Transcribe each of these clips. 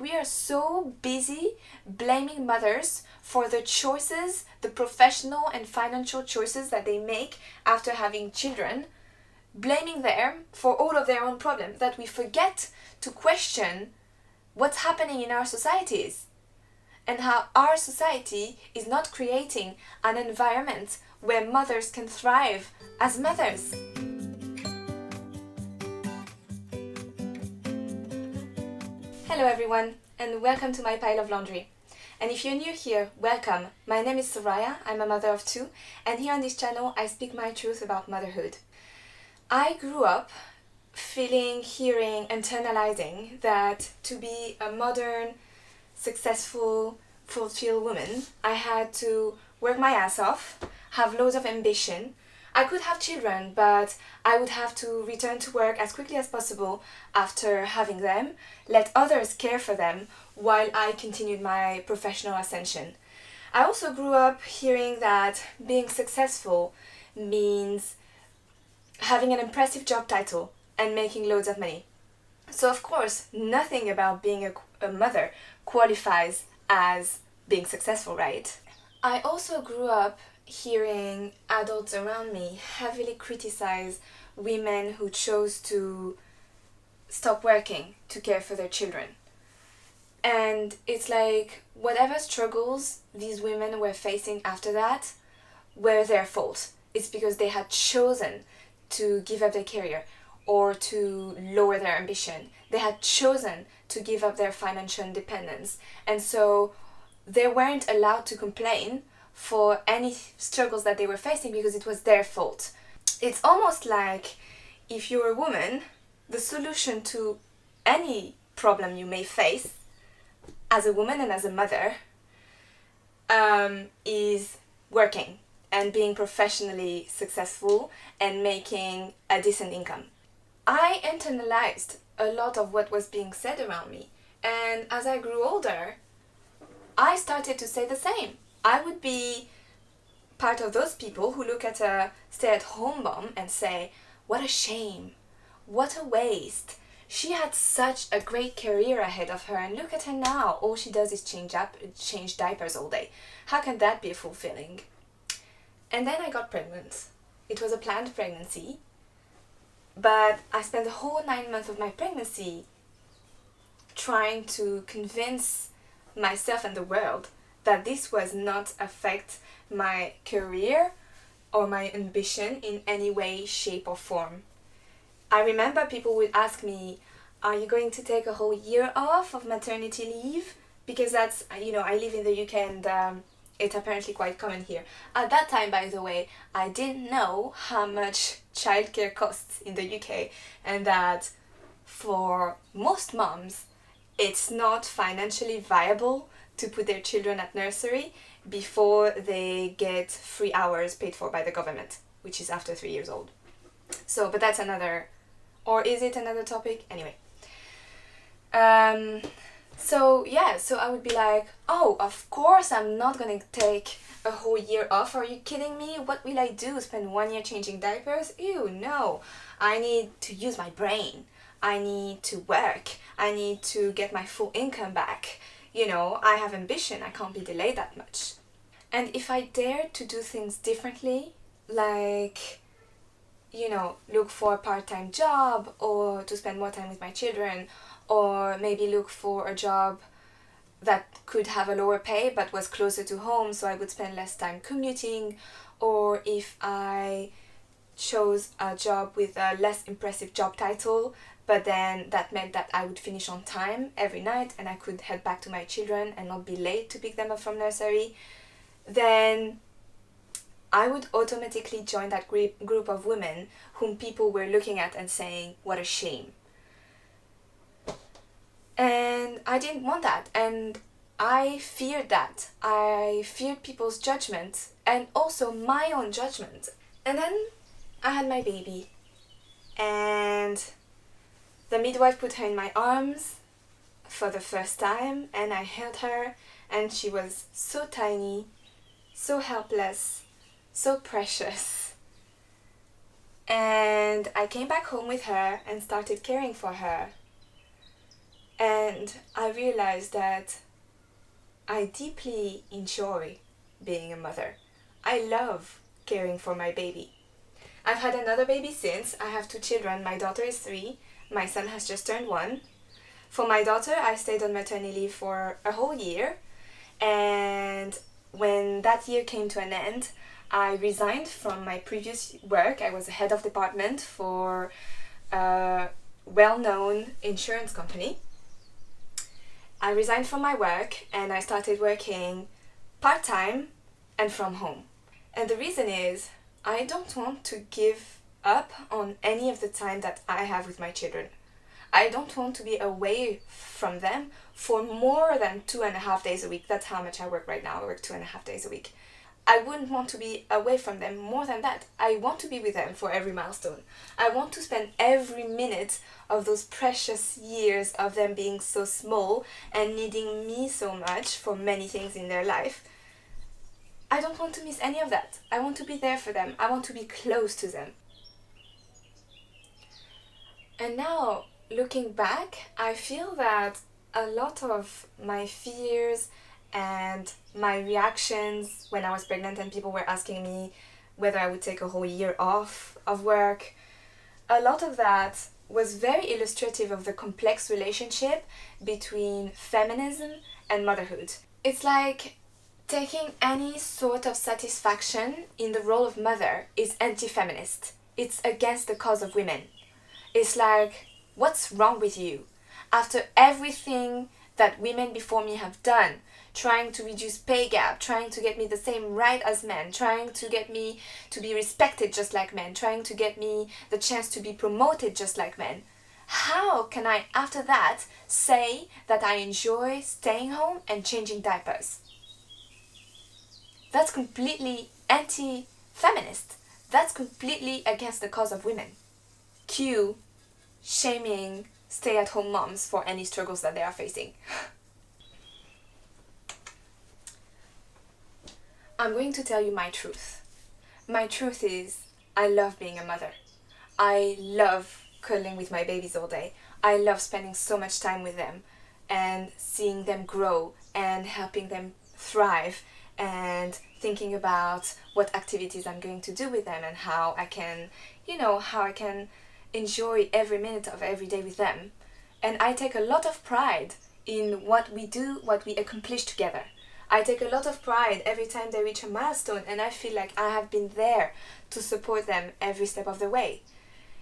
we are so busy blaming mothers for the choices, the professional and financial choices that they make after having children, blaming them for all of their own problems, that we forget to question what's happening in our societies and how our society is not creating an environment where mothers can thrive as mothers. Hello everyone, and welcome to my pile of laundry. And if you're new here, welcome. My name is Soraya, I'm a mother of two, and here on this channel I speak my truth about motherhood. I grew up feeling, hearing, internalizing that to be a modern, successful, fulfilled woman, I had to work my ass off, have loads of ambition. I could have children, but I would have to return to work as quickly as possible after having them, let others care for them while I continued my professional ascension. I also grew up hearing that being successful means having an impressive job title and making loads of money. So of course, nothing about being a mother qualifies as being successful, right? I also grew up hearing adults around me heavily criticize women who chose to stop working to care for their children. And it's like whatever struggles these women were facing after that were their fault. It's because they had chosen to give up their career or to lower their ambition. They had chosen to give up their financial independence. And so they weren't allowed to complain for any struggles that they were facing because it was their fault. It's almost like if you're a woman, the solution to any problem you may face as a woman and as a mother is working and being professionally successful and making a decent income. I internalized a lot of what was being said around me, and as I grew older, I started to say the same. I would be part of those people who look at a stay-at-home mom and say, what a shame, what a waste. She had such a great career ahead of her, and look at her now. All she does is change diapers all day. How can that be fulfilling? And then I got pregnant. It was a planned pregnancy, but I spent the whole 9 months of my pregnancy trying to convince myself and the world that this was not affect my career or my ambition in any way, shape or form. I remember people would ask me, are you going to take a whole year off of maternity leave? Because that's, I live in the UK and it's apparently quite common here. At that time, by the way, I didn't know how much childcare costs in the UK, and that for most moms, it's not financially viable to put their children at nursery before they get 3 hours paid for by the government, which is after 3 years old. So, but that's another, or is it another topic? Anyway. So I would be like, oh, of course I'm not gonna take a whole year off. Are you kidding me? What will I do? Spend 1 year changing diapers? Ew, no. I need to use my brain. I need to work. I need to get my full income back. I have ambition. I can't be delayed that much. And if I dare to do things differently, like, look for a part-time job or to spend more time with my children, or maybe look for a job that could have a lower pay but was closer to home so I would spend less time commuting, or if I chose a job with a less impressive job title but then that meant that I would finish on time every night and I could head back to my children and not be late to pick them up from nursery, then I would automatically join that group of women whom people were looking at and saying, what a shame. And I didn't want that, and I feared that. I feared people's judgment and also my own judgment. And then I had my baby, and the midwife put her in my arms for the first time, and I held her, and she was so tiny, so helpless, so precious. And I came back home with her and started caring for her. And I realized that I deeply enjoy being a mother. I love caring for my baby. I've had another baby since. I have 2 children. My daughter is 3. My son has just turned 1. For my daughter, I stayed on maternity leave for a whole year. And when that year came to an end, I resigned from my previous work. I was a head of department for a well-known insurance company. I resigned from my work and I started working part-time and from home. And the reason is I don't want to give up on any of the time that I have with my children. I don't want to be away from them for more than 2.5 days a week. That's how much I work right now. I work 2.5 days a week. I wouldn't want to be away from them more than that. I want to be with them for every milestone. I want to spend every minute of those precious years of them being so small and needing me so much for many things in their life. I don't want to miss any of that. I want to be there for them. I want to be close to them. And now, looking back, I feel that a lot of my fears and my reactions when I was pregnant and people were asking me whether I would take a whole year off of work, a lot of that was very illustrative of the complex relationship between feminism and motherhood. It's like taking any sort of satisfaction in the role of mother is anti-feminist. It's against the cause of women. It's like, what's wrong with you? After everything that women before me have done, trying to reduce pay gap, trying to get me the same right as men, trying to get me to be respected just like men, trying to get me the chance to be promoted just like men. How can I, after that, say that I enjoy staying home and changing diapers? That's completely anti-feminist. That's completely against the cause of women. Cue shaming stay-at-home moms for any struggles that they are facing. I'm going to tell you my truth. My truth is, I love being a mother. I love cuddling with my babies all day. I love spending so much time with them and seeing them grow and helping them thrive and thinking about what activities I'm going to do with them and how I can, enjoy every minute of every day with them. And I take a lot of pride in what we do, what we accomplish together. I take a lot of pride every time they reach a milestone and I feel like I have been there to support them every step of the way.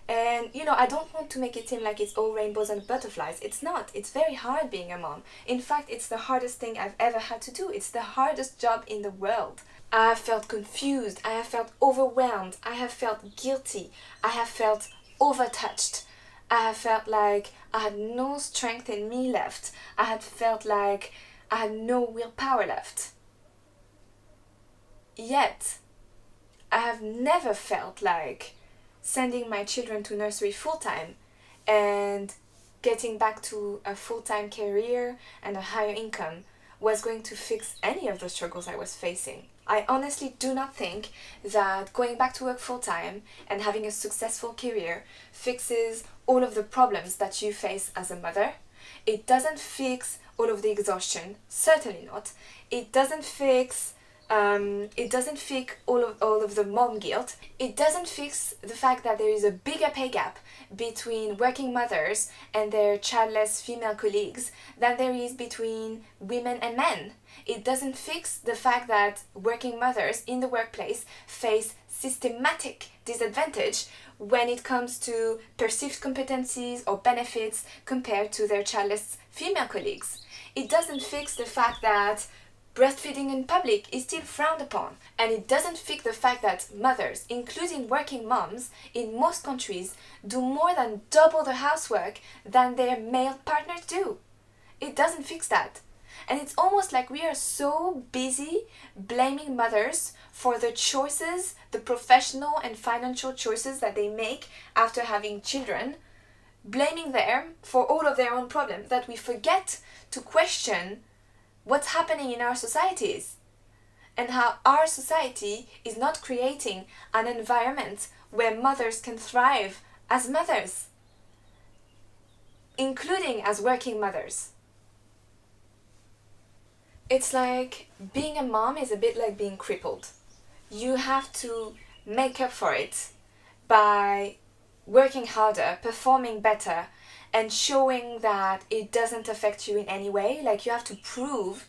And, I don't want to make it seem like it's all rainbows and butterflies. It's not. It's very hard being a mom. In fact, it's the hardest thing I've ever had to do. It's the hardest job in the world. I have felt confused. I have felt overwhelmed. I have felt guilty. I have felt overtouched. I have felt like I had no strength in me left. I had felt like I had no willpower left. Yet, I have never felt like sending my children to nursery full-time and getting back to a full-time career and a higher income was going to fix any of the struggles I was facing. I honestly do not think that going back to work full-time and having a successful career fixes all of the problems that you face as a mother. It doesn't fix all of the exhaustion, certainly not. It doesn't fix all of the mom guilt. It doesn't fix the fact that there is a bigger pay gap between working mothers and their childless female colleagues than there is between women and men. It doesn't fix the fact that working mothers in the workplace face systematic disadvantage when it comes to perceived competencies or benefits compared to their childless female colleagues. It doesn't fix the fact that breastfeeding in public is still frowned upon. And it doesn't fix the fact that mothers, including working moms, in most countries do more than double the housework than their male partners do. It doesn't fix that. And it's almost like we are so busy blaming mothers for the choices, the professional and financial choices that they make after having children, blaming them for all of their own problems, that we forget to question what's happening in our societies and how our society is not creating an environment where mothers can thrive as mothers. including as working mothers. It's like being a mom is a bit like being crippled. You have to make up for it by working harder, performing better, and showing that it doesn't affect you in any way. Like you have to prove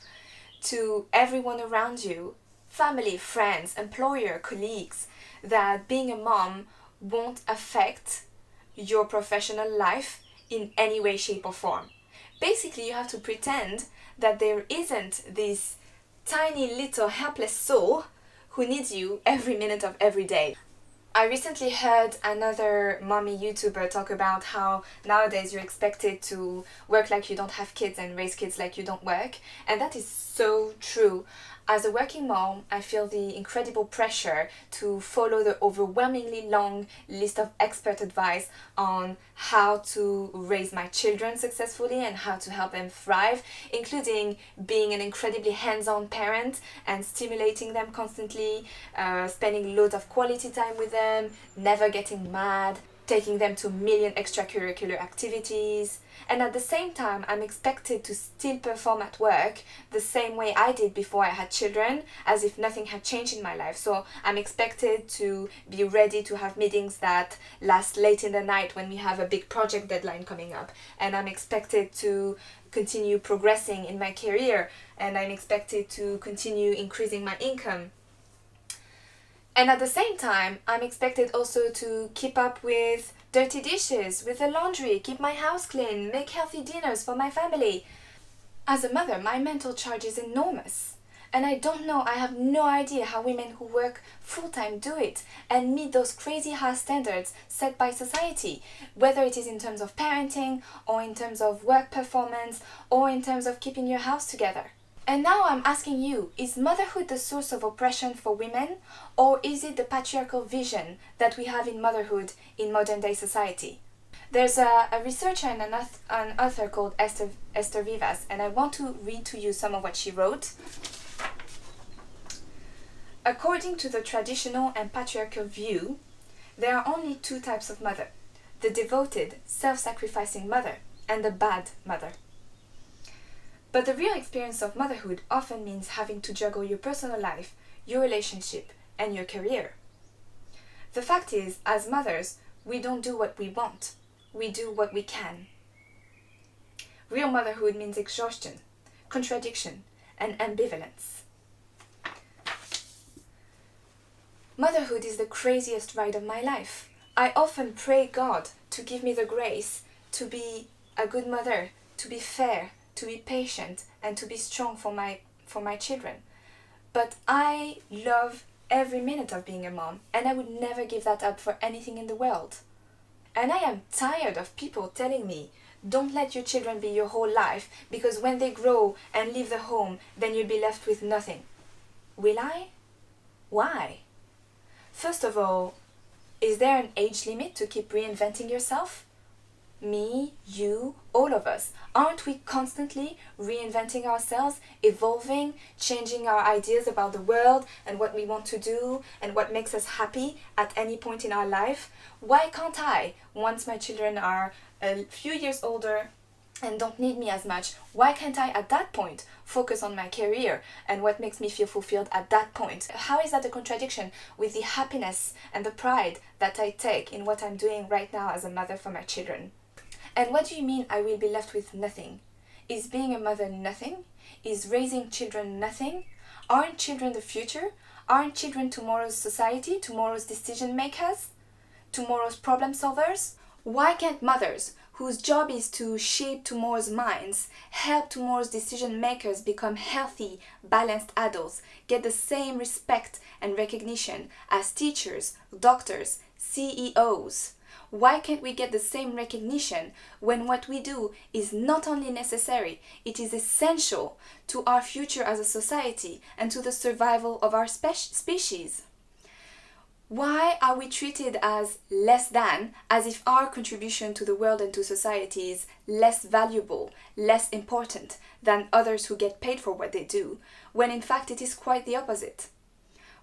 to everyone around you, family, friends, employer, colleagues, that being a mom won't affect your professional life in any way, shape or form. Basically, you have to pretend that there isn't this tiny little helpless soul who needs you every minute of every day. I recently heard another mommy YouTuber talk about how nowadays you're expected to work like you don't have kids and raise kids like you don't work. And that is so true. As a working mom, I feel the incredible pressure to follow the overwhelmingly long list of expert advice on how to raise my children successfully and how to help them thrive, including being an incredibly hands-on parent and stimulating them constantly, spending loads of quality time with them, never getting mad, taking them to a million extracurricular activities. And at the same time, I'm expected to still perform at work the same way I did before I had children, as if nothing had changed in my life. So I'm expected to be ready to have meetings that last late in the night when we have a big project deadline coming up. And I'm expected to continue progressing in my career. And I'm expected to continue increasing my income. And at the same time, I'm expected also to keep up with dirty dishes, with the laundry, keep my house clean, make healthy dinners for my family. As a mother, my mental charge is enormous. And I have no idea how women who work full-time do it and meet those crazy high standards set by society, whether it is in terms of parenting or in terms of work performance or in terms of keeping your house together. And now I'm asking you, is motherhood the source of oppression for women, or is it the patriarchal vision that we have in motherhood in modern day society? There's a researcher and an author called Esther Vivas, and I want to read to you some of what she wrote. According to the traditional and patriarchal view, there are only two types of mother: the devoted, self-sacrificing mother and the bad mother. But the real experience of motherhood often means having to juggle your personal life, your relationship, and your career. The fact is, as mothers, we don't do what we want. We do what we can. Real motherhood means exhaustion, contradiction, and ambivalence. Motherhood is the craziest ride of my life. I often pray God to give me the grace to be a good mother, to be fair, to be patient, and to be strong for my children. But I love every minute of being a mom, and I would never give that up for anything in the world. And I am tired of people telling me, don't let your children be your whole life, because when they grow and leave the home, then you'll be left with nothing. Will I? Why? First of all, is there an age limit to keep reinventing yourself? Me, you, all of us. Aren't we constantly reinventing ourselves, evolving, changing our ideas about the world and what we want to do and what makes us happy at any point in our life? Why can't I, once my children are a few years older and don't need me as much, why can't I at that point focus on my career and what makes me feel fulfilled at that point? How is that a contradiction with the happiness and the pride that I take in what I'm doing right now as a mother for my children? And what do you mean I will be left with nothing? Is being a mother nothing? Is raising children nothing? Aren't children the future? Aren't children tomorrow's society, tomorrow's decision makers, tomorrow's problem solvers? Why can't mothers, whose job is to shape tomorrow's minds, help tomorrow's decision makers become healthy, balanced adults, get the same respect and recognition as teachers, doctors, CEOs? Why can't we get the same recognition when what we do is not only necessary, it is essential to our future as a society and to the survival of our species? Why are we treated as less than, as if our contribution to the world and to society is less valuable, less important than others who get paid for what they do, when in fact it is quite the opposite?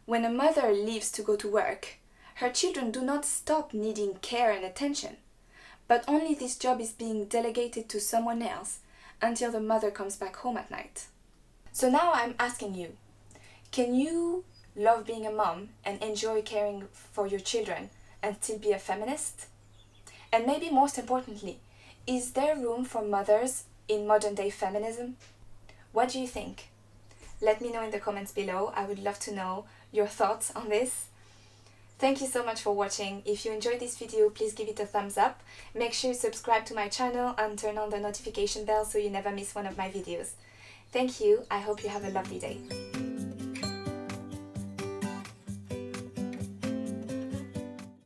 When a mother leaves to go to work, her children do not stop needing care and attention, but only this job is being delegated to someone else until the mother comes back home at night. So now I'm asking you, can you love being a mom and enjoy caring for your children and still be a feminist? And maybe most importantly, is there room for mothers in modern day feminism? What do you think? Let me know in the comments below. I would love to know your thoughts on this. Thank you so much for watching. If you enjoyed this video, please give it a thumbs up. Make sure you subscribe to my channel and turn on the notification bell so you never miss one of my videos. Thank you. I hope you have a lovely day.